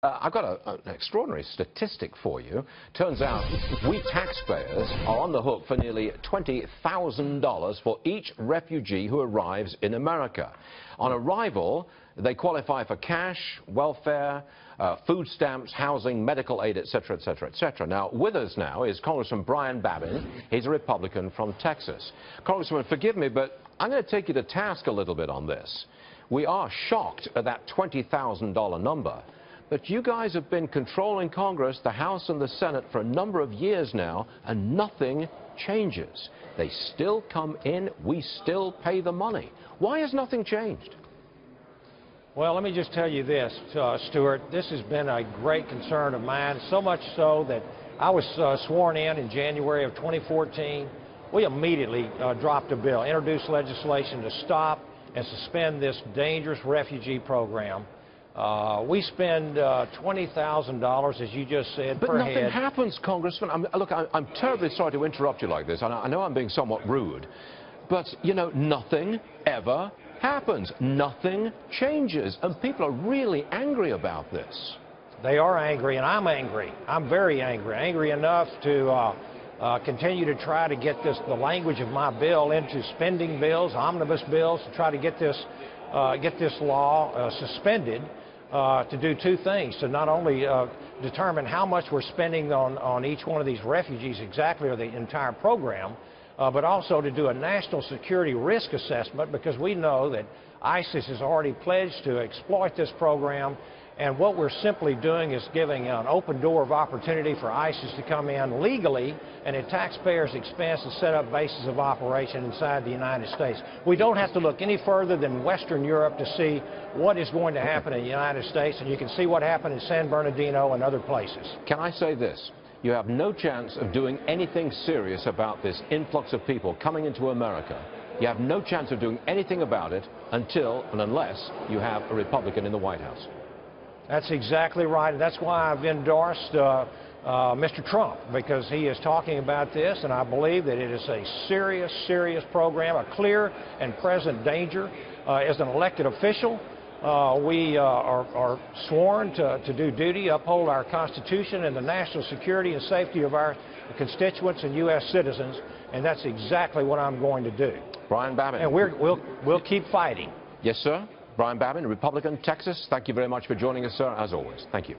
I've got an extraordinary statistic for you. Turns out we taxpayers are on the hook for nearly $20,000 for each refugee who arrives in America. On arrival, they qualify for cash, welfare, food stamps, housing, medical aid, etc., etc., etc. Now, with us now is Congressman Brian Babin. He's a Republican from Texas. Congressman, forgive me, but I'm going to take you to task a little bit on this. We are shocked at that $20,000 number. But you guys have been controlling Congress, the House and the Senate, for a number of years now, and nothing changes. They still come in, we still pay the money. Why has nothing changed? Well, let me just tell you this, Stuart. This has been a great concern of mine, so much so that I was sworn in January of 2014. We immediately dropped a bill, introduced legislation to stop and suspend this dangerous refugee program. We spend $20,000, as you just said, per head. But nothing happens, Congressman. Look, I'm terribly sorry to interrupt you like this. I know I'm being somewhat rude. But, you know, nothing ever happens. Nothing changes. And people are really angry about this. They are angry, and I'm angry. I'm very angry. Angry enough to continue to try to get the language of my bill into spending bills, omnibus bills, to try to get this law suspended. To do two things, to not only determine how much we're spending on each one of these refugees exactly, or the entire program, but also to do a national security risk assessment, because we know that ISIS has already pledged to exploit this program, and what we're simply doing is giving an open door of opportunity for ISIS to come in legally and at taxpayers' expense to set up bases of operation inside the United States. We don't have to look any further than Western Europe to see what is going to happen in the United States, and you can see what happened in San Bernardino and other places. Can I say this? You have no chance of doing anything serious about this influx of people coming into America. You have no chance of doing anything about it until and unless you have a Republican in the White House. That's exactly right. That's why I've endorsed Mr. Trump, because he is talking about this, and I believe that it is a serious, serious program, a clear and present danger. As an elected official, we are sworn to do duty, uphold our Constitution and the national security and safety of our constituents and U.S. citizens, and that's exactly what I'm going to do. Brian Babin. And we'll keep fighting. Yes, sir. Brian Babin, Republican, Texas. Thank you very much for joining us, sir, as always. Thank you.